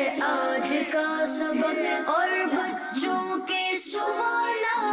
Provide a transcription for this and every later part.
آج کا سبق اور بچوں کے سوالات،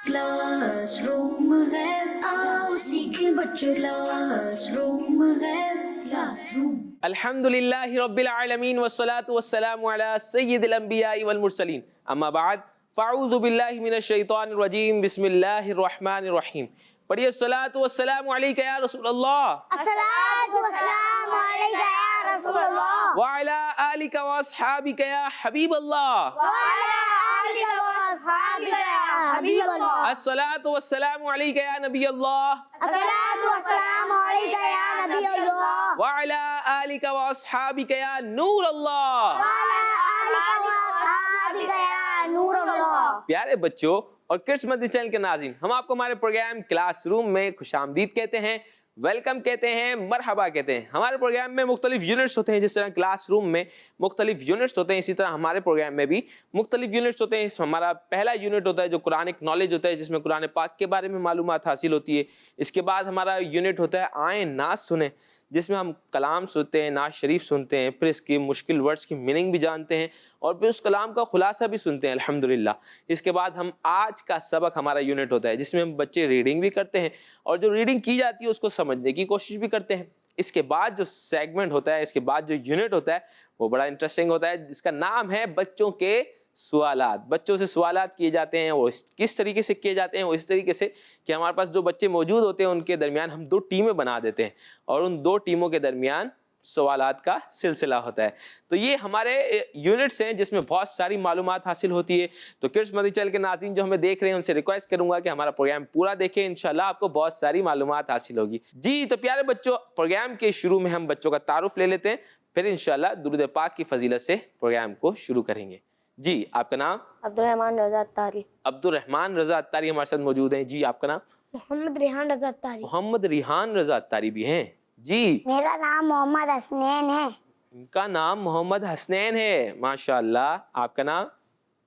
کلاس روم ہے، آؤ سیکھیں بچوں، کلاس روم ہے، کلاس روم۔ الحمد للہ رب العالمین والصلاة والسلام علی سید الانبیاء والمرسلین، اما بعد فاعوذ باللہ من الشیطان الرجیم، بسم اللہ الرحمن الرحیم۔ پڑھیے الصلاة والسلام علیکہ یا رسول اللہ، الصلاۃ والسلام علیکہ یا رسول اللہ، وعلی آلک واصحابک یا حبیب اللہ، وعلی آلک واصحابک یا حبیب اللہ، الصلاة والسلام علیکہ یا نبی اللہ، الصلاۃ والسلام علیکہ یا نبی اللہ، وعلی آلک واصحابک یا نور اللہ۔ وعلی آلک واصحابک یا نور اللہ۔ پیارے بچوں اور کرس مدنی چینل کے ناظرین، ہم آپ کو ہمارے پروگرام کلاس روم میں خوش آمدید کہتے ہیں، ویلکم کہتے ہیں، مرحبا کہتے ہیں۔ ہمارے پروگرام میں مختلف یونٹس ہوتے ہیں، جس طرح کلاس روم میں مختلف یونٹس ہوتے ہیں، اسی طرح ہمارے پروگرام میں بھی مختلف یونٹس ہوتے ہیں۔ ہمارا پہلا یونٹ ہوتا ہے جو قرآنک نالج ہوتا ہے، جس میں قرآن پاک کے بارے میں معلومات حاصل ہوتی ہے۔ اس کے بعد ہمارا یونٹ ہوتا ہے آئیں نعت سنیں، جس میں ہم کلام سنتے ہیں، نعت شریف سنتے ہیں، پھر اس کی مشکل ورڈز کی میننگ بھی جانتے ہیں اور پھر اس کلام کا خلاصہ بھی سنتے ہیں الحمدللہ۔ اس کے بعد ہم آج کا سبق ہمارا یونٹ ہوتا ہے، جس میں ہم بچے ریڈنگ بھی کرتے ہیں اور جو ریڈنگ کی جاتی ہے اس کو سمجھنے کی کوشش بھی کرتے ہیں۔ اس کے بعد جو سیگمنٹ ہوتا ہے، اس کے بعد جو یونٹ ہوتا ہے وہ بڑا انٹرسٹنگ ہوتا ہے، جس کا نام ہے بچوں کے سوالات۔ بچوں سے سوالات کیے جاتے ہیں، وہ کس طریقے سے کیے جاتے ہیں؟ وہ اس طریقے سے کہ ہمارے پاس جو بچے موجود ہوتے ہیں ان کے درمیان ہم 2 ٹیمیں بنا دیتے ہیں اور ان 2 ٹیموں کے درمیان سوالات کا سلسلہ ہوتا ہے۔ تو یہ ہمارے یونٹس ہیں جس میں بہت ساری معلومات حاصل ہوتی ہے۔ تو کرس مدنی چینل کے ناظرین جو ہمیں دیکھ رہے ہیں ان سے ریکویسٹ کروں گا کہ ہمارا پروگرام پورا دیکھیں، انشاءاللہ آپ کو بہت ساری معلومات حاصل ہوگی۔ جی تو پیارے بچوں، پروگرام کے شروع میں ہم بچوں کا تعارف لے لیتے ہیں، پھر انشاءاللہ درود پاک کی فضیلت سے پروگرام کو شروع کریں گے۔ جی آپ کا نام؟ عبدالرحمن رضا اتاری۔ عبدالرحمن رضا اتاری ہمارے ساتھ موجود ہیں۔ جی آپ کا نام؟ محمد ریحان رضا اتاری۔ محمد ریحان رضا اتاری بھی ہیں۔ جی میرا نام محمد حسنین ہے۔ ان کا نام محمد حسنین ہے، ماشاءاللہ۔ آپ کا نام؟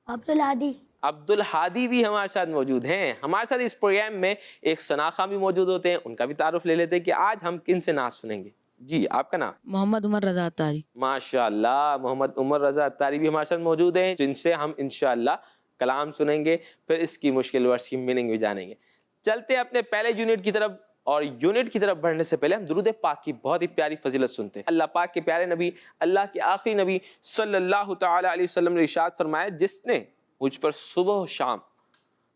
عبدالہادی۔ عبدالہادی بھی ہمارے ساتھ موجود ہیں۔ ہمارے ساتھ اس پروگرام میں ایک ثناء بھی موجود ہوتے ہیں، ان کا بھی تعارف لے لیتے ہیں کہ آج ہم کن سے نعت سنیں گے۔ جی آپ کا نام؟ محمد عمر رضا اتاری۔ ماشاءاللہ، محمد عمر رضا اتاری بھی ہمارے ساتھ موجود ہیں، جن سے ہم انشاءاللہ کلام سنیں گے، پھر اس کی مشکل ورڈز کی میننگ بھی جانیں گے۔ چلتے اپنے پہلے یونٹ کی طرف، اور یونٹ کی طرف بڑھنے سے پہلے ہم درود پاک کی بہت ہی پیاری فضیلت سنتے ہیں۔ اللہ پاک کے پیارے نبی، اللہ کے آخری نبی صلی اللہ تعالی علیہ وسلم نے ارشاد فرمایا، جس نے مجھ پر صبح و شام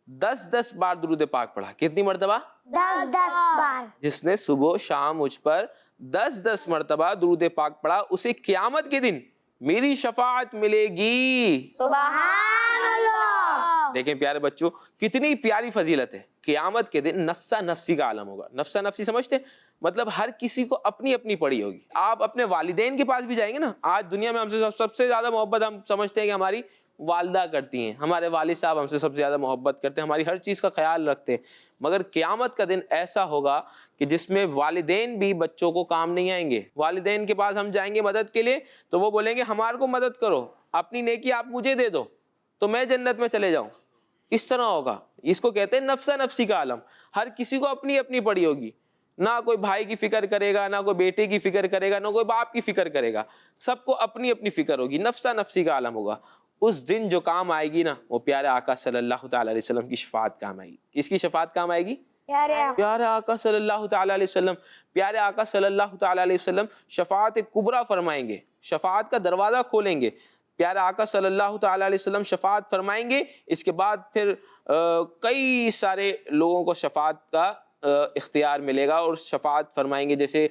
10 بار درود پاک پڑھا۔ کتنی مرتبہ؟ 10 بار۔ جس نے صبح و شام مجھ پر 10 مرتبہ درود پاک پڑھا، اسے قیامت کے دن میری شفاعت ملے گی۔ سبحان اللہ۔ دیکھیں پیارے بچوں، کتنی پیاری فضیلت ہے۔ قیامت کے دن نفسا نفسی کا عالم ہوگا۔ نفسا نفسی سمجھتے ہیں؟ مطلب ہر کسی کو اپنی اپنی پڑی ہوگی۔ آپ اپنے والدین کے پاس بھی جائیں گے نا، آج دنیا میں ہم سے سب سے زیادہ محبت ہم سمجھتے ہیں کہ ہماری والدہ کرتی ہیں، ہمارے والد صاحب ہم سے سب سے زیادہ محبت کرتے ہیں، ہماری ہر چیز کا خیال رکھتے ہیں، مگر قیامت کا دن ایسا ہوگا کہ جس میں والدین بھی بچوں کو کام نہیں آئیں گے۔ والدین کے پاس ہم جائیں گے مدد کے لیے تو وہ بولیں گے ہمارے کو مدد کرو، اپنی نیکی آپ مجھے دے دو تو میں جنت میں چلے جاؤں۔ اس طرح ہوگا، اس کو کہتے ہیں نفسا نفسی کا عالم۔ ہر کسی کو اپنی اپنی پڑی ہوگی، نہ کوئی بھائی کی فکر کرے گا، نہ کوئی بیٹے کی فکر کرے گا، نہ کوئی باپ کی فکر کرے گا، سب کو اپنی اپنی فکر ہوگی۔ نفسا نفسی کا عالم ہوگا۔ اس دن جو کام آئے گی نا، وہ پیارے آقا صلی اللہ تعالی علیہ وسلم کی شفاعت کام آئے گی۔ کس کی شفاعت کام آئے گی؟ پیارے آقا صلی اللہ تعالی علیہ وسلم۔ پیارے آقا صلی اللہ تعالی علیہ وسلم شفاعت کبریٰ فرمائیں گے، شفاعت کا دروازہ کھولیں گے۔ پیارے آقا صلی اللہ تعالی علیہ وسلم شفاعت فرمائیں گے، اس کے بعد پھر کئی سارے لوگوں کو شفاعت کا اختیار ملے گا اور شفاعت فرمائیں گے۔ جیسے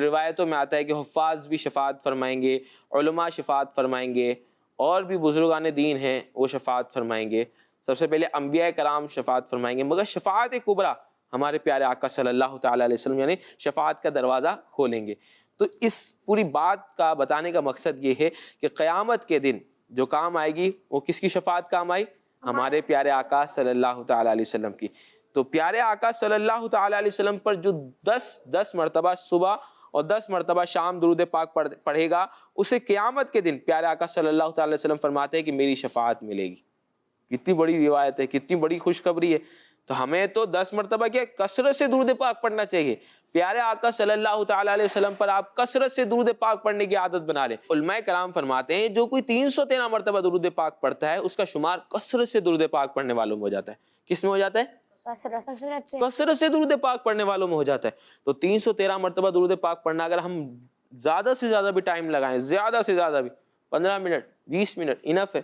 روایتوں میں آتا ہے کہ حفاظ بھی شفاعت فرمائیں گے، علماء شفاعت فرمائیں گے، اور بھی بزرگان دین ہیں وہ شفاعت فرمائیں گے۔ سب سے پہلے انبیاء کرام شفاعت فرمائیں گے، مگر شفاعت کبریٰ ہمارے پیارے آقا صلی اللہ تعالی علیہ وسلم یعنی شفاعت کا دروازہ کھولیں گے۔ تو اس پوری بات کا بتانے کا مقصد یہ ہے کہ قیامت کے دن جو کام آئے گی وہ کس کی شفاعت کام آئی؟ ہمارے پیارے آقا صلی اللہ تعالی علیہ وسلم کی۔ تو پیارے آقا صلی اللہ تعالی علیہ وسلم پر جو 10 مرتبہ صبح اور 10 مرتبہ شام درود پاک پڑھے گا، اسے قیامت کے دن پیارے آقا صلی اللہ تعالی علیہ وسلم فرماتے ہیں کہ میری شفاعت ملے گی۔ کتنی بڑی روایت ہے، کتنی بڑی خوشخبری ہے۔ تو ہمیں تو 10 مرتبہ کیا کثرت سے درود پاک پڑھنا چاہیے. پیارے آقا صلی اللہ تعالیٰ علیہ وسلم پر آپ کثرت سے درود پاک پڑھنے کی عادت بنا لیں. علماء کرام فرماتے ہیں جو کوئی 313 مرتبہ درود پاک پڑھتا ہے اس کا شمار کثرت سے درود پاک پڑھنے والوں میں ہو جاتا ہے. کس میں ہو جاتا ہے؟ کثرت سے درود پاک پڑھنے والوں میں ہو جاتا ہے. تو 313 مرتبہ درود پاک پڑھنا اگر ہم زیادہ سے زیادہ بھی ٹائم لگائیں, زیادہ سے زیادہ بھی 15 منٹ 20 منٹ انف ہے,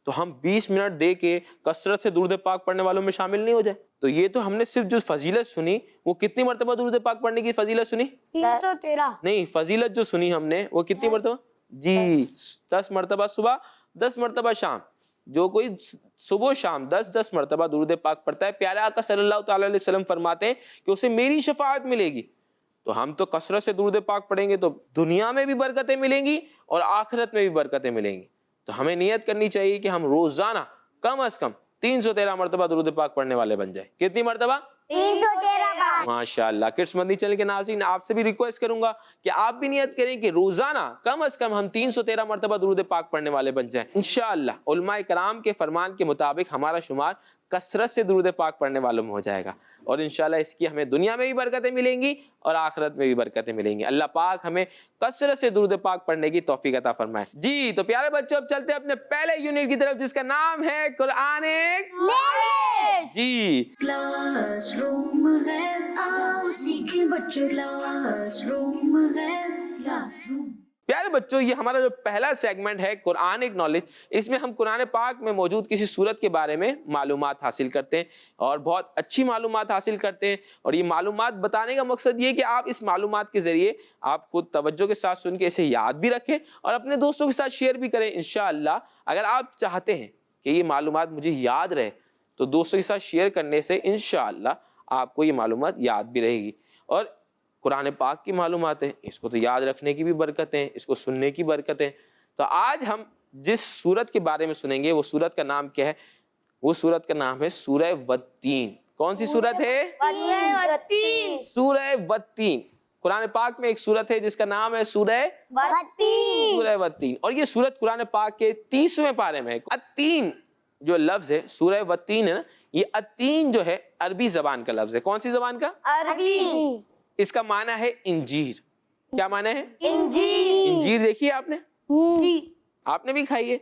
تو ہم 20 منٹ دے کے کثرت سے درود پاک پڑھنے والوں میں شامل نہیں ہو جائے. تو یہ تو ہم نے صرف جو فضیلت سنی وہ کتنی مرتبہ درود پاک پڑھنے کی فضیلت سنی؟ 313. نہیں, فضیلت جو سنی ہم نے وہ کتنی مرتبہ؟ جی 10 مرتبہ صبح 10 مرتبہ شام. جو کوئی صبح شام 10 مرتبہ درود پاک پڑھتا ہے, پیارے آقا صلی اللہ تعالیٰ علیہ وسلم فرماتے ہیں کہ اسے میری شفاعت ملے گی. تو ہم تو کثرت سے درود پاک پڑھیں گے تو دنیا میں بھی برکتیں ملیں گی اور آخرت میں بھی برکتیں ملیں گی. تو ہمیں نیت کرنی چاہیے کہ ہم روزانہ کم از کم 313 مرتبہ درود پاک پڑھنے والے بن جائیں. کتنی مرتبہ؟ 313 بار. ماشاءاللہ. کڈس مدنی چینل کے ناظرین, آپ سے بھی ریکویسٹ کروں گا کہ آپ بھی نیت کریں کہ روزانہ کم از کم ہم 313 مرتبہ درود پاک پڑھنے والے بن جائیں. انشاءاللہ علماء کرام کے فرمان کے مطابق ہمارا شمار کثرت سے درود پاک پڑھنے والوں میں ہو جائے گا, اور انشاءاللہ اس کی ہمیں دنیا میں بھی برکتیں ملیں گی اور آخرت میں بھی برکتیں ملیں گی. اللہ پاک ہمیں کثرت سے درود پاک پڑھنے کی توفیق عطا فرمائے. جی تو پیارے بچوں, اب چلتے ہیں اپنے پہلے یونٹ کی طرف جس کا نام ہے قرآن ایک نالج. جی کلاس روم ہے, آؤ سیکھیں بچوں, کلاس روم ہے, کلاس روم. پیارے بچوں, یہ ہمارا جو پہلا سیگمنٹ ہے قرآن ایک نالج, اس میں ہم قرآن پاک میں موجود کسی سورت کے بارے میں معلومات حاصل کرتے ہیں اور بہت اچھی معلومات حاصل کرتے ہیں. اور یہ معلومات بتانے کا مقصد یہ کہ آپ اس معلومات کے ذریعے آپ خود توجہ کے ساتھ سن کے اسے یاد بھی رکھیں اور اپنے دوستوں کے ساتھ شیئر بھی کریں. انشاءاللہ اگر آپ چاہتے ہیں کہ یہ معلومات مجھے یاد رہے تو دوستوں کے ساتھ شیئر کرنے سے انشاءاللہ آپ کو یہ معلومات یاد بھی رہے گی. اور قرآن پاک کی معلومات ہیں, اس کو تو یاد رکھنے کی بھی برکتیں, اس کو سننے کی برکتیں. تو آج ہم جس سورت کے بارے میں سنیں گے وہ سورت کا نام کیا ہے؟ وہ سورت کا نام ہے سورہ والتین. کون سی سورت ہے؟ سورہ والتین. قرآن پاک میں ایک سورت ہے جس کا نام ہے سورہ والتین, اور یہ سورت قرآن پاک کے 30ویں پارے میں ہے. التین جو لفظ ہے سورہ والتین ہے نا, یہ التین جو ہے عربی زبان کا لفظ ہے. کون سی زبان کا؟ عربی. اس کا معنی ہے انجیر. کیا معنی ہے؟ انجیر. انجیر دیکھیے آپ نے, آپ نے بھی کھائی ہے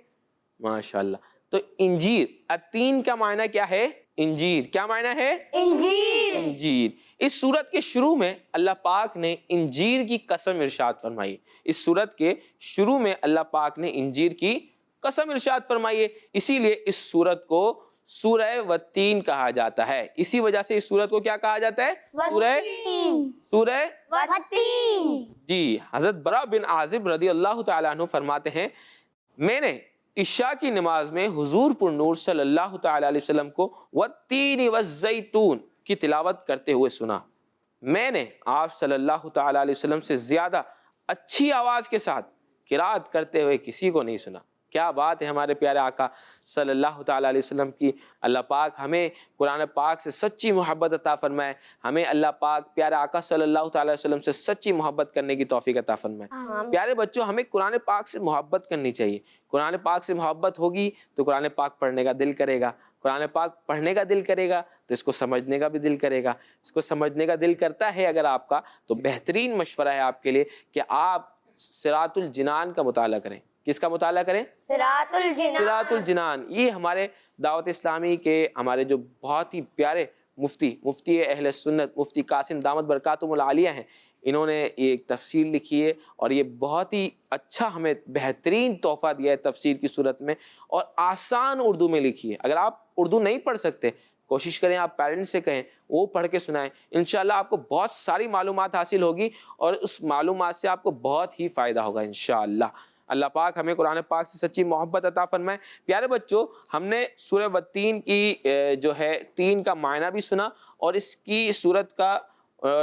ماشاءاللہ. تو انجیر, التین کا معنی کیا ہے؟ انجیر. کیا معنی ہے؟ انجیر. انجیر. اس سورت کے شروع میں اللہ پاک نے انجیر کی قسم ارشاد فرمائی. اس سورت کے شروع میں اللہ پاک نے انجیر کی قسم ارشاد فرمائی ہے, اسی لیے اس سورت کو سورہ والتین کہا جاتا ہے. اسی وجہ سے اس سورت کو کیا کہا جاتا ہے؟ سورہ والتین. جی. حضرت برا بن عازب رضی اللہ تعالیٰ عنہ فرماتے ہیں, میں نے عشاء کی نماز میں حضور پر نور صلی اللہ تعالیٰ علیہ وسلم کو والتین والزیتون کی تلاوت کرتے ہوئے سنا. میں نے آپ صلی اللہ تعالیٰ علیہ وسلم سے زیادہ اچھی آواز کے ساتھ قرات کرتے ہوئے کسی کو نہیں سنا. کیا بات ہے ہمارے پیارے آقا صلی اللہ تعالیٰ علیہ وسلم کی. اللہ پاک ہمیں قرآن پاک سے سچی محبت عطا فرمائے, ہمیں اللہ پاک پیارے آقا صلی اللہ تعالیٰ علیہ وسلم سے سچی محبت کرنے کی توفیق عطا فرمائے. پیارے بچوں, ہمیں قرآن پاک سے محبت کرنی چاہیے. قرآن پاک سے محبت ہوگی تو قرآن پاک پڑھنے کا دل کرے گا, قرآن پاک پڑھنے کا دل کرے گا تو اس کو سمجھنے کا بھی دل کرے گا. اس کو سمجھنے کا دل کرتا ہے اگر آپ کا, تو بہترین مشورہ ہے آپ کے لیے کہ آپ صراط الجنان کا مطالعہ کریں. کس کا مطالعہ کریں؟ صراط الجنان. صراط الجنان. یہ ہمارے دعوت اسلامی کے ہمارے جو بہت ہی پیارے مفتی اہل سنت مفتی قاسم دامت برکاتہم العالیہ ہیں, انہوں نے یہ ایک تفسیر لکھی ہے اور یہ بہت ہی اچھا ہمیں بہترین تحفہ دیا ہے تفسیر کی صورت میں, اور آسان اردو میں لکھی ہے. اگر آپ اردو نہیں پڑھ سکتے کوشش کریں آپ پیرنٹس سے کہیں وہ پڑھ کے سنائیں. انشاءاللہ آپ کو بہت ساری معلومات حاصل ہوگی اور اس معلومات سے آپ کو بہت ہی فائدہ ہوگا انشاءاللہ. اللہ پاک ہمیں قرآن پاک سے سچی محبت عطا فرمائے. پیارے بچوں, ہم نے سورہ والتین کی جو ہے تین کا معنی بھی سنا اور اس کی سورت کا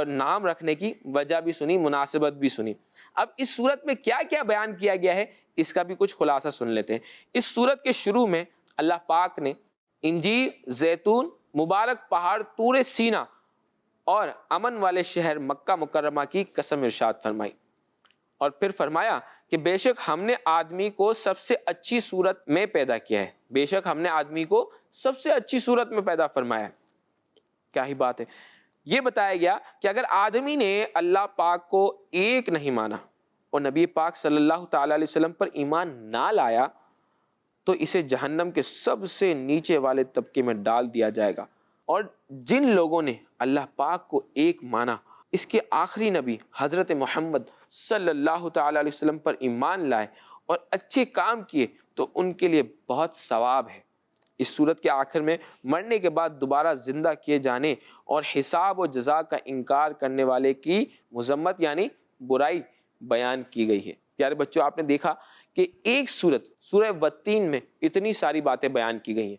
نام رکھنے کی وجہ بھی سنی, مناسبت بھی سنی. اب اس سورت میں کیا کیا بیان کیا گیا ہے اس کا بھی کچھ خلاصہ سن لیتے ہیں. اس سورت کے شروع میں اللہ پاک نے انجیر, زیتون, مبارک پہاڑ طور سینا اور امن والے شہر مکہ مکرمہ کی قسم ارشاد فرمائی, اور پھر فرمایا کہ بے شک ہم نے آدمی کو سب سے اچھی صورت میں پیدا کیا ہے. بے شک ہم نے آدمی کو سب سے اچھی صورت میں پیدا فرمایا. کیا ہی بات ہے. یہ بتایا گیا کہ اگر آدمی نے اللہ پاک کو ایک نہیں مانا اور نبی پاک صلی اللہ تعالی علیہ وسلم پر ایمان نہ لایا تو اسے جہنم کے سب سے نیچے والے طبقے میں ڈال دیا جائے گا. اور جن لوگوں نے اللہ پاک کو ایک مانا، اس کے آخری نبی حضرت محمد صلی اللہ تعالی علیہ وسلم پر ایمان لائے اور اچھے کام کیے تو ان کے لیے بہت ثواب ہے. اس صورت کے آخر میں مرنے کے بعد دوبارہ زندہ کیے جانے اور حساب و جزا کا انکار کرنے والے کی مذمت یعنی برائی بیان کی گئی ہے. پیارے بچوں، آپ نے دیکھا کہ ایک سورہ والتین میں اتنی ساری باتیں بیان کی گئی ہیں،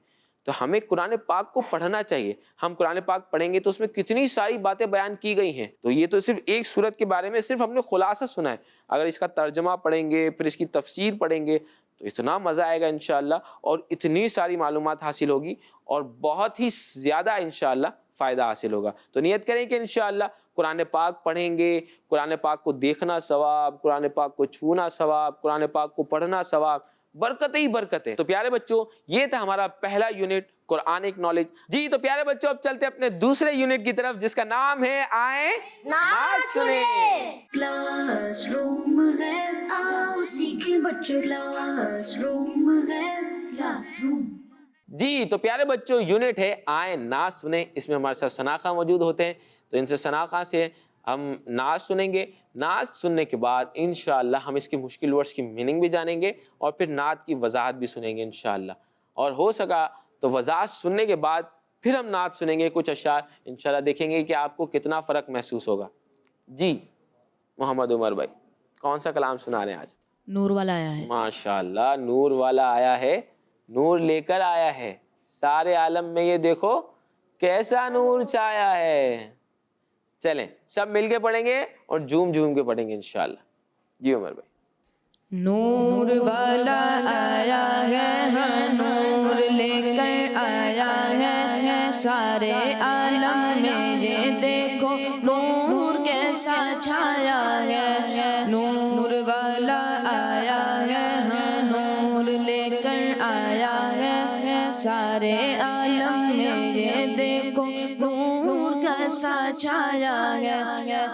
تو ہمیں قرآن پاک کو پڑھنا چاہیے. ہم قرآن پاک پڑھیں گے تو اس میں کتنی ساری باتیں بیان کی گئی ہیں. تو یہ تو صرف ایک سورت کے بارے میں صرف ہم نے خلاصہ سنا ہے. اگر اس کا ترجمہ پڑھیں گے، پھر اس کی تفسیر پڑھیں گے تو اتنا مزہ آئے گا انشاءاللہ، اور اتنی ساری معلومات حاصل ہوگی اور بہت ہی زیادہ انشاءاللہ فائدہ حاصل ہوگا. تو نیت کریں کہ انشاءاللہ قرآن پاک پڑھیں گے، قرآن پاک کو دیکھنا ثواب، قرآن پاک کو چھونا ثواب، قرآن پاک کو پڑھنا ثواب، برکت ہی برکت ہے. تو پیارے بچوں، یہ تھا ہمارا پہلا یونٹ قرآنک نالج. جی تو پیارے بچوں، اب چلتے اپنے دوسرے یونٹ کی طرف جس کا نام ہے آئیں نعت سنیں. کلاس روم ہے، آؤ سیکھیں بچوں، کلاس روم ہے، کلاس روم. جی تو پیارے بچوں، یونٹ ہے آئیں نعت سنیں. اس میں ہمارے ساتھ ثناء موجود ہوتے ہیں، تو ان سے ثناء سے ہم نعت سنیں گے. نعت سننے کے بعد انشاءاللہ ہم اس کی مشکل ورڈز کی میننگ بھی جانیں گے اور پھر نعت کی وضاحت بھی سنیں گے انشاءاللہ. اور ہو سکا تو وضاحت سننے کے بعد پھر ہم نعت سنیں گے کچھ اشعار. انشاءاللہ دیکھیں گے کہ آپ کو کتنا فرق محسوس ہوگا. جی محمد عمر بھائی، کون سا کلام سنا رہے ہیں آج؟ نور والا آیا ہے. ماشاءاللہ، نور والا آیا ہے، نور لے کر آیا ہے. سارے عالم میں یہ دیکھو کیسا نور چھایا ہے. چلیں سب مل کے پڑھیں گے اور جھوم جھوم کے پڑھیں گے انشاءاللہ. جی عمر بھائی. نور والا آیا ہے، نور لے کر آیا ہے، سارے عالم میں یہ دیکھو نور کیسا چھایا ہے. نور والا آیا ہے، نور لے کر آیا ہے، سارے عالم میں یہ دیکھو نور کیسا چھایا ہے.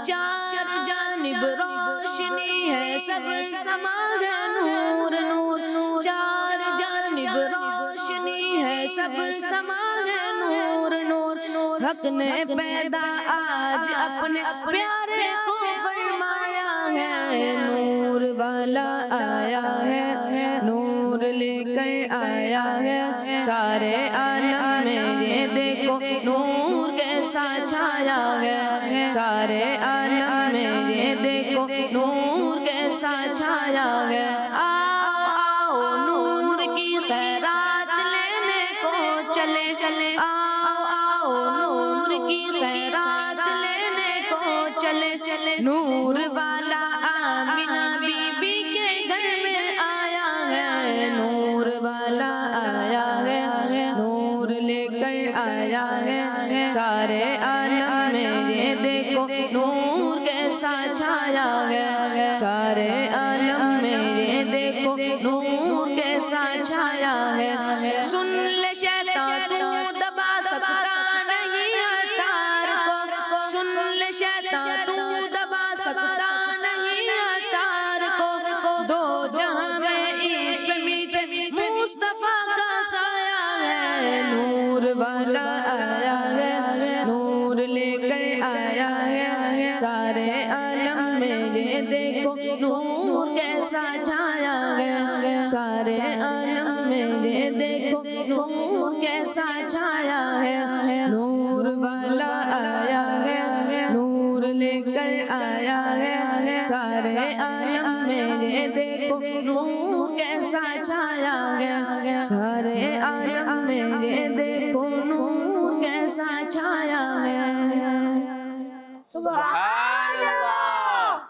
چار جانب روشنی ہے، سب سما ہے نور نور. چار جانب روشنی ہے، سب سما ہے نور نور. حق نے پیدا آج اپنے پیارے کو فرمایا ہے. نور والا آیا ہے، نور لے کر آیا ہے، سارے عالم میں یہ دیکھو نور کیسا چھایا ہے. سارے عالم میں یہ دیکھو نور کیسا چھایا ہے. آؤ آؤ نور کی خیرات لینے کو چلے چلے. آؤ آؤ نور کی خیرات لینے کو چلے چلے. نور والا آمنہ بی بی کے گھر میں آیا ہے. نور والا آیا ہے، نور لے کر آیا ہے، سارے عالم میں یہ دیکھو نور کیسا چھایا ہے. سارے عالم میں یہ دیکھو نور کیسا چھایا ہے. سن لے شیطان تو دبا سکتا نہیں اتار کو. سن لے شیطان تو دبا سکتا نہیں اتار کو. دو جہاں میں اس پہ میٹھے مصطفیٰ کا سایہ ہے. نور والا آیا ہے، نور لے کر آیا ہے، سارے عالم میں یہ دیکھو نور کیسا چھایا ہے. سارے عالم میں یہ دیکھو نور کیسا چھایا ہے. نور والا آیا ہے، نور لے کر آیا ہے، سارے عالم میں یہ دیکھو نور کیسا چھایا ہے. سارے عالم میں یہ دیکھو نور کیسا چھایا ہے.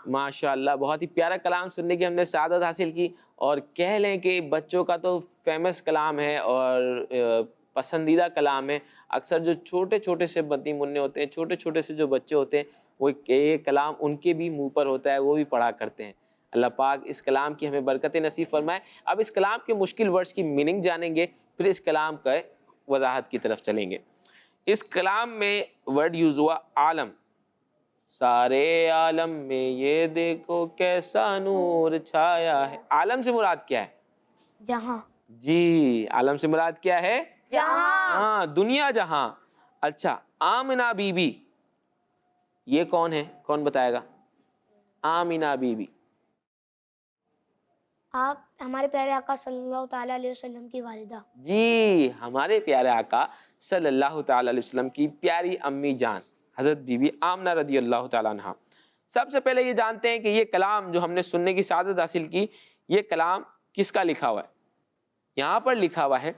ماشاءاللہ، بہت ہی پیارا کلام سننے کی ہم نے سعادت حاصل کی. اور کہہ لیں کہ بچوں کا تو فیمس کلام ہے اور پسندیدہ کلام ہے. اکثر جو چھوٹے چھوٹے سے بنی منع ہوتے ہیں، چھوٹے چھوٹے سے جو بچے ہوتے ہیں، وہ یہ کلام ان کے بھی منہ پر ہوتا ہے، وہ بھی پڑھا کرتے ہیں. اللہ پاک اس کلام کی ہمیں برکت نصیب فرمائے. اب اس کلام کے مشکل ورڈز کی میننگ جانیں گے، پھر اس کلام کا وضاحت کی طرف چلیں گے. اس کلام میں ورڈ یوز ہوا عالم. سارے عالم میں یہ دیکھو کیسا نور چھایا ہے. عالم سے مراد کیا ہے؟ جہاں. جی عالم سے مراد کیا ہے؟ جہاں. ہاں دنیا جہاں. اچھا آمنہ بی بی یہ کون ہے؟ کون بتائے گا؟ آمنہ بی بی آپ ہمارے پیارے آقا صلی اللہ تعالیٰ علیہ وسلم کی والدہ. جی ہمارے پیارے آقا صلی اللہ تعالی علیہ وسلم کی پیاری امی جان حضرت بی بی آمنہ رضی اللہ تعالیٰ عنہا. سب سے پہلے یہ جانتے ہیں کہ یہ کلام جو ہم نے سننے کی سعادت حاصل کی یہ کلام کس کا لکھا ہوا ہے؟ یہاں پر لکھا ہوا ہے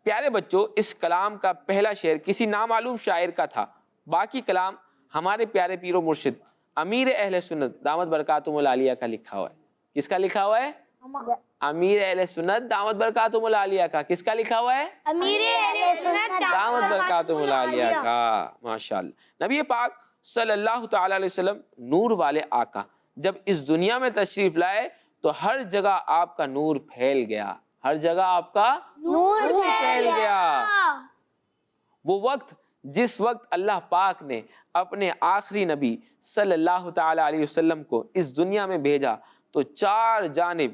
پیارے بچوں اس کلام کا پہلا شعر کسی نامعلوم شاعر کا تھا. باقی کلام ہمارے پیارے پیر و مرشد امیر اہل سنت دامت برکاتہم العالیہ کا لکھا ہوا ہے. کس کا لکھا ہوا ہے؟ امیر اہل سنت دامت برکاتہم العالیہ کا. کس کا لکھا ہوا ہے؟ امیر اہل سنت دامت برکاتہم العالیہ کا. ماشاءاللہ. نبی پاک صلی اللہ تعالی علیہ وسلم نور والے آقا جب اس دنیا میں تشریف لائے تو ہر جگہ آپ کا نور پھیل گیا. ہر جگہ آپ کا نور پھیل گیا. وہ وقت جس وقت اللہ پاک نے اپنے آخری نبی صلی اللہ تعالی علیہ وسلم کو اس دنیا میں بھیجا تو چار جانب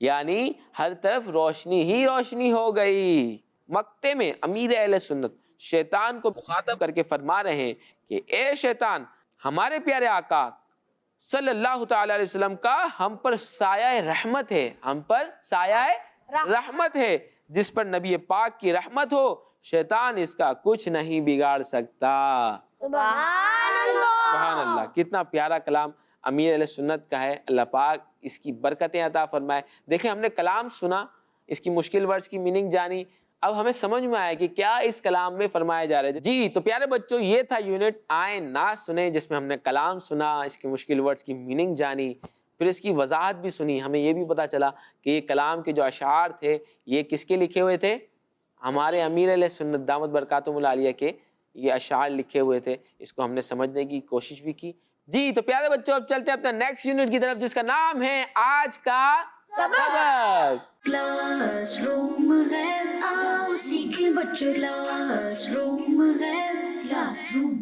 یعنی ہر طرف روشنی ہی روشنی ہو گئی. مکتے میں امیر اہل سنت شیطان کو مخاطب کر کے فرما رہے ہیں کہ اے شیطان ہمارے پیارے آقا صلی اللہ تعالی علیہ وسلم کا ہم پر سایہ رحمت ہے. ہم پر سایہ رحمت ہے. جس پر نبی پاک کی رحمت ہو شیطان اس کا کچھ نہیں بگاڑ سکتا. سبحان اللہ. سبحان اللہ. کتنا پیارا کلام امیر علیہ سنت کا ہے. اللہ پاک اس کی برکتیں عطا فرمائے. دیکھیں ہم نے کلام سنا اس کی مشکل ورڈز کی میننگ جانی. اب ہمیں سمجھ میں آیا کہ کیا اس کلام میں فرمایا جا رہا ہے. جی تو پیارے بچوں یہ تھا یونٹ آئیں نہ سنیں جس میں ہم نے کلام سنا اس کی مشکل ورڈز کی میننگ جانی پھر اس کی وضاحت بھی سنی. ہمیں یہ بھی پتا چلا کہ یہ کلام کے جو اشعار تھے یہ کس کے لکھے ہوئے تھے؟ ہمارے امیر علیہ سنت دامت برکاتہم العالیہ کے یہ اشعار لکھے ہوئے تھے. اس کو ہم نے سمجھنے کی کوشش بھی کی. جی تو پیارے بچوں اب چلتے ہیں اپنا نیکسٹ یونٹ کی طرف جس کا نام ہے آج کا سبق. کلاس روم ہے آؤ سیکھیں بچوں کلاس روم ہے کلاس روم.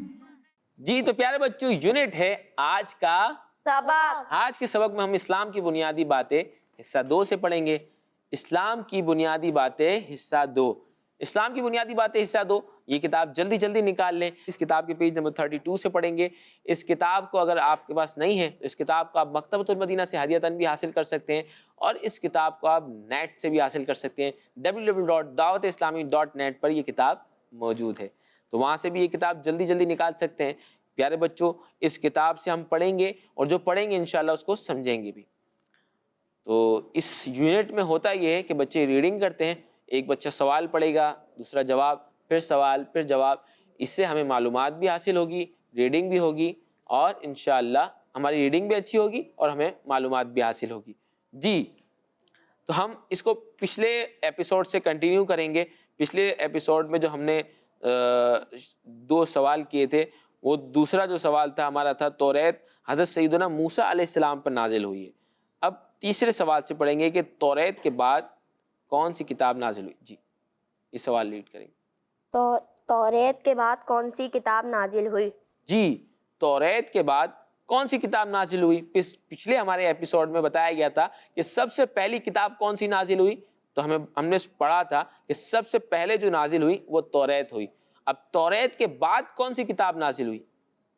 جی تو پیارے بچوں یونٹ ہے آج کا سبق. آج کے سبق میں ہم اسلام کی بنیادی باتیں حصہ 2 سے پڑھیں گے. اسلام کی بنیادی باتیں حصہ 2. اسلام کی بنیادی باتیں حصہ 2 یہ کتاب جلدی جلدی نکال لیں. اس کتاب کے پیج نمبر 32 سے پڑھیں گے. اس کتاب کو اگر آپ کے پاس نہیں ہے تو اس کتاب کو آپ مکتبۃ المدینہ سے ہدیۃً بھی حاصل کر سکتے ہیں اور اس کتاب کو آپ نیٹ سے بھی حاصل کر سکتے ہیں. www.dawatislami.net پر یہ کتاب موجود ہے تو وہاں سے بھی یہ کتاب جلدی جلدی نکال سکتے ہیں. پیارے بچوں اس کتاب سے ہم پڑھیں گے اور جو پڑھیں گے انشاءاللہ اس کو سمجھیں گے بھی. تو اس یونٹ میں ہوتا یہ ہے کہ بچے ریڈنگ کرتے ہیں. ایک بچہ سوال پڑھے گا دوسرا جواب پھر سوال پھر جواب. اس سے ہمیں معلومات بھی حاصل ہوگی ریڈنگ بھی ہوگی اور انشاءاللہ ہماری ریڈنگ بھی اچھی ہوگی اور ہمیں معلومات بھی حاصل ہوگی. جی تو ہم اس کو پچھلے ایپیسوڈ سے کنٹینیو کریں گے. پچھلے ایپیسوڈ میں جو ہم نے 2 سوال کیے تھے وہ دوسرا جو سوال تھا ہمارا تھا توریت حضرت سیدنا موسیٰ علیہ السلام پر نازل ہوئی ہے. اب تیسرے سوال سے پڑھیں گے کہ توریت کے بعد کون سی کتاب نازل ہوئی. جی یہ سوال لیڈ کریں گے. تو توریت کے بعد کون سی کتاب نازل ہوئی؟ جی توریت کے بعد کون سی کتاب نازل ہوئی. پچھلے ہمارے ایپیسوڈ میں بتایا گیا تھا کہ سب سے پہلی کتاب کون سی نازل ہوئی تو ہم نے پڑھا تھا کہ سب سے پہلے جو نازل ہوئی وہ توریت ہوئی. اب توریت کے بعد کون سی کتاب نازل ہوئی؟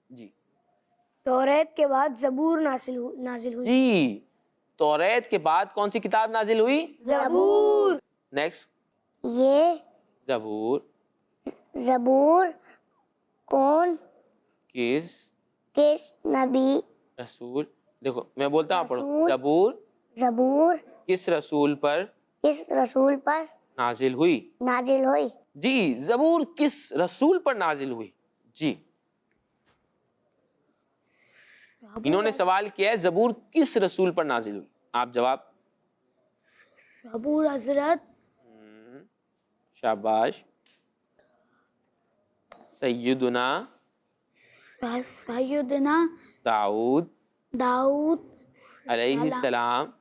جی توریت کے بعد زبور نازل ہوئی. جی توریت کے بعد کون سی کتاب نازل ہوئی؟ زبور. نیکسٹ یہ زبور زبور کون کس نبی رسول دیکھو میں بولتا ہوں پڑھو. رسول. زبور کس رسول پر کس رسول پر نازل ہوئی؟ نازل ہوئی. جی زبور کس رسول پر نازل ہوئی. جی انہوں نے سوال کیا ہے زبور کس رسول پر نازل ہوئی. آپ جواب. زبور حضرت شاباش. سیدنا داؤد علیہ السلام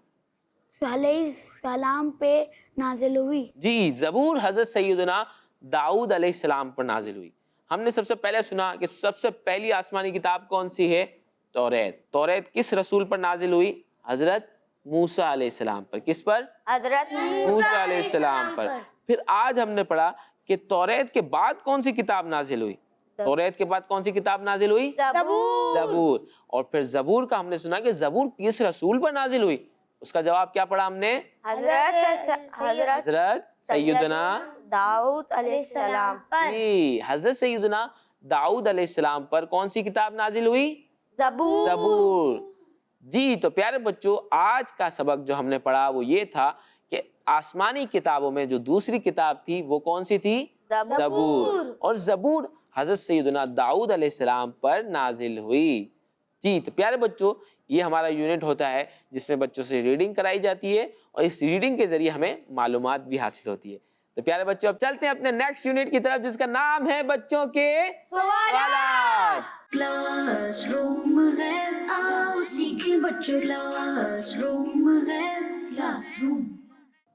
علیہ السلام پہ نازل ہوئی. جی زبور حضرت سیدنا داؤد علیہ السلام پر نازل ہوئی. ہم نے سب سے پہلے سنا کہ سب سے پہلی آسمانی کتاب کون سی ہے؟ توریت. توریت کس رسول پر نازل ہوئی؟ حضرت موسیٰ علیہ السلام پر. کس پر؟ حضرت موسیٰ علیہ السلام پر. پھر آج ہم نے پڑھا کہ توریت کے بعد کون سی کتاب نازل ہوئی؟ توریت کے بعد کون سی کتاب نازل ہوئی؟ زبور. اور پھر زبور کا ہم نے سنا کہ زبور کس رسول پر نازل ہوئی؟ اس کا جواب کیا پڑھا ہم نے؟ حضرت سیدنا داؤد علیہ السلام پر. جی، حضرت سیدنا داؤد علیہ السلام پر کون سی کتاب نازل ہوئی؟ زبور. جی تو پیارے بچوں، آج کا سبق جو ہم نے پڑھا وہ یہ تھا کہ آسمانی کتابوں میں جو دوسری کتاب تھی وہ کون سی تھی؟ زبور. اور زبور حضرت سیدنا داؤد علیہ السلام پر نازل ہوئی. جی تو پیارے بچوں، یہ ہمارا یونٹ ہوتا ہے جس میں بچوں سے ریڈنگ کرائی جاتی ہے اور اس ریڈنگ کے ذریعے ہمیں معلومات بھی حاصل ہوتی ہے. تو پیارے بچوں اب چلتے ہیں اپنے نیکسٹ یونٹ کی طرف جس کا نام ہے بچوں کے سوالات. کلاس روم ہے، آؤ سیکھیں بچوں، کلاس روم ہے، کلاس روم.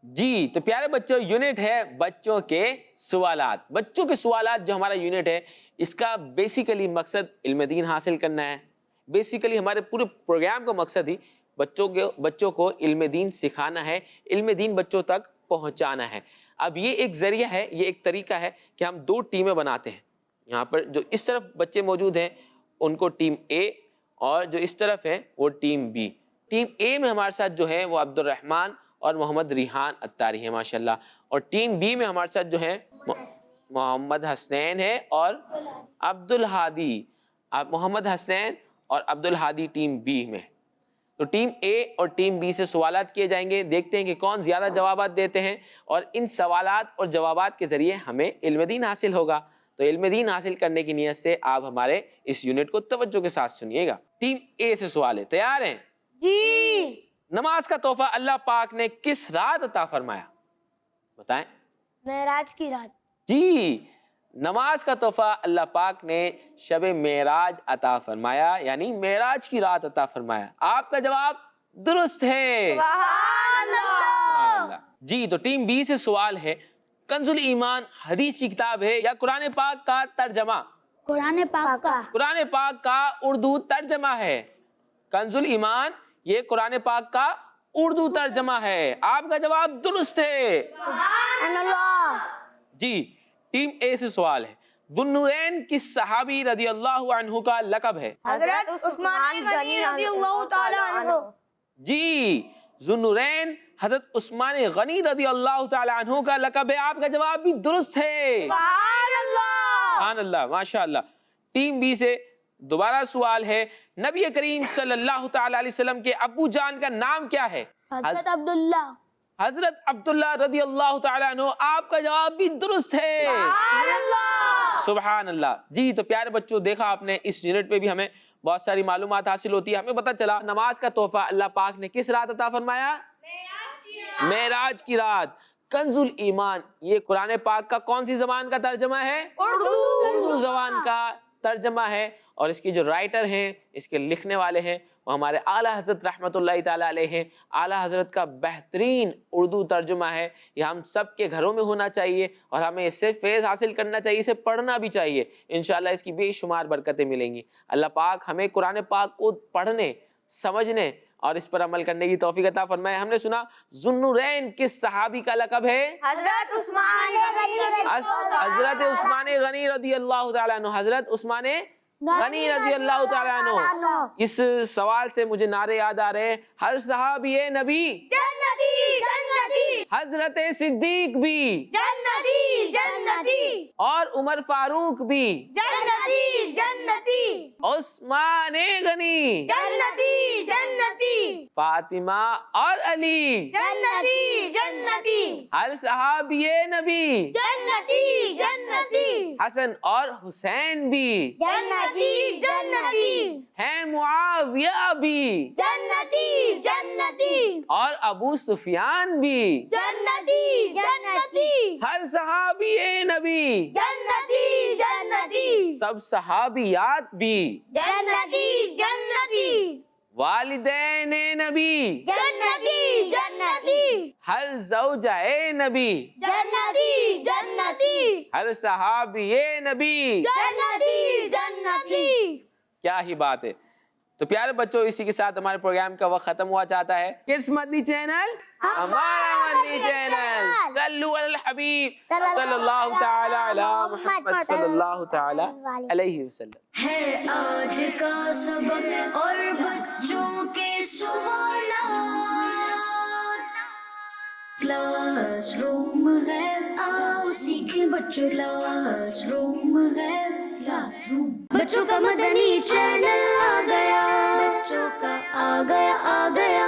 جی تو پیارے بچوں، یونٹ ہے بچوں کے سوالات. بچوں کے سوالات جو ہمارا یونٹ ہے اس کا بیسیکلی مقصد علم دین حاصل کرنا ہے. بیسیکلی ہمارے پورے پروگرام کا مقصد ہی بچوں کو علم دین سکھانا ہے، علم دین بچوں تک پہنچانا ہے. اب یہ ایک ذریعہ ہے، یہ ایک طریقہ ہے کہ ہم دو ٹیمیں بناتے ہیں. یہاں پر جو اس طرف بچے موجود ہیں ان کو ٹیم اے، اور جو اس طرف ہے وہ ٹیم بی. ٹیم اے میں ہمارے ساتھ جو ہے وہ عبد الرحمن اور محمد ریحان اتاری ہے ماشاءاللہ، اور ٹیم بی میں ہمارے ساتھ جو ہے محمد حسنین ہے اور عبد الہادی. محمد حسنین اور عبد الہادی ٹیم بی میں. تو ٹیم اے اور ٹیم بی سے سوالات کیے جائیں گے، دیکھتے ہیں کہ کون زیادہ جوابات دیتے ہیں، اور ان سوالات اور جوابات کے ذریعے ہمیں علم دین حاصل ہوگا. تو علم دین حاصل کرنے کی نیت سے آپ ہمارے اس یونٹ کو توجہ کے ساتھ سنیے گا. ٹیم اے سے سوال ہے، تیار ہیں؟ جی. نماز کا تحفہ اللہ پاک نے کس رات عطا فرمایا؟ بتائیں. معراج کی رات. جی، نماز کا تحفہ اللہ پاک نے شب معراج عطا فرمایا، یعنی معراج کی رات عطا فرمایا. آپ کا جواب درست ہے. سبحان اللہ. جی تو ٹیم بی سے سوال ہے، کنز الایمان حدیث کی کتاب ہے یا قرآن پاک کا ترجمہ؟ قرآن پاک کا. قرآن پاک کا اردو ترجمہ ہے. کنز الایمان یہ قرآن پاک کا اردو ترجمہ ہے. آپ کا جواب درست ہے. سبحان اللہ. جی ٹیم اے سے سوال ہے، ذو النورین کس صحابی رضی اللہ عنہ کا لقب ہے؟ حضرت عثمان غنی رضی اللہ تعالی عنہ. جی ذو النورین حضرت عثمان غنی رضی اللہ تعالی عنہ کا لقب ہے. آپ کا جواب بھی درست ہے. سبحان اللہ. سبحان اللہ، ماشاء اللہ. ٹیم بی سے دوبارہ سوال ہے، نبی کریم صلی اللہ تعالی علیہ وسلم کے ابو جان کا نام کیا ہے؟ حضرت عبداللہ. حضرت عبداللہ رضی اللہ تعالی عنہ. آپ کا جواب بھی درست ہے. سبحان اللہ. سبحان اللہ. جی تو پیارے بچوں، دیکھا آپ نے اس یونٹ پہ بھی ہمیں بہت ساری معلومات حاصل ہوتی ہے. ہمیں پتہ چلا نماز کا تحفہ اللہ پاک نے کس رات عطا فرمایا؟ معراج کی رات. کنز الایمان یہ قرآن پاک کا کون سی زبان کا ترجمہ ہے؟ اردو زبان کا ترجمہ ہے. اور اس کی جو رائٹر ہیں، اس کے لکھنے والے ہیں، وہ ہمارے اعلیٰ حضرت رحمۃ اللہ تعالیٰ علیہ ہیں. اعلیٰ حضرت کا بہترین اردو ترجمہ ہے. یہ ہم سب کے گھروں میں ہونا چاہیے اور ہمیں اس سے فیض حاصل کرنا چاہیے، اسے پڑھنا بھی چاہیے. انشاءاللہ اس کی بے شمار برکتیں ملیں گی. اللہ پاک ہمیں قرآن پاک کو پڑھنے، سمجھنے اور اس پر عمل کرنے کی توفیق عطا فرمائے. ہم نے سنا ذو النورین کس صحابی کا لقب ہے؟ حضرت عثمان غنی. حضرت عثمان غنی رضی اللہ تعالیٰ عنہ. حضرت عثمان غنی رضی اللہ تعالیٰ عنہ. اس سوال سے مجھے نعرے یاد آ رہے ہیں، ہر صحابی نبی جنتی جنتی. حضرت صدیق بھی جنتی جنتی. اور عمر فاروق بھی جنتی جنتی. عثمان غنی جنتی جنتی. فاطمہ اور علی جنتی جنتی. ہر صحابی نبی جنتی جنتی. حسن اور حسین بھی جنتی جنتی. ہیں، معاویہ بھی جنتی جنتی. اور ابو سفیان بھی. جنتی جنتی. ہر صحابی نبی، جنتی جنتی. سب صحابیات بھی، جنتی جنتی. والدین نبی، جنتی جنتی. ہر زوجہ نبی، جنتی جنتی. ہر صحابی نبی جنتی جنتی. کیا ہی بات ہے. تو پیارے بچوں اسی کے ساتھ ہمارے پروگرام کا وقت ختم ہوا چاہتا ہے. کڈس مدنی چینل ہمارا مدنی چینل. صلو علی الحبیب صلی اللہ تعالی علی محمد صلی اللہ تعالی علیہ وسلم. ہے آج کا سبق اور بچوں کے سوالات. کلاس روم ہے آؤ سیکھیں بچوں. کلاس روم ہے کلاس روم. بچوں کا مدنی چینل آ گیا. بچوں کا آ گیا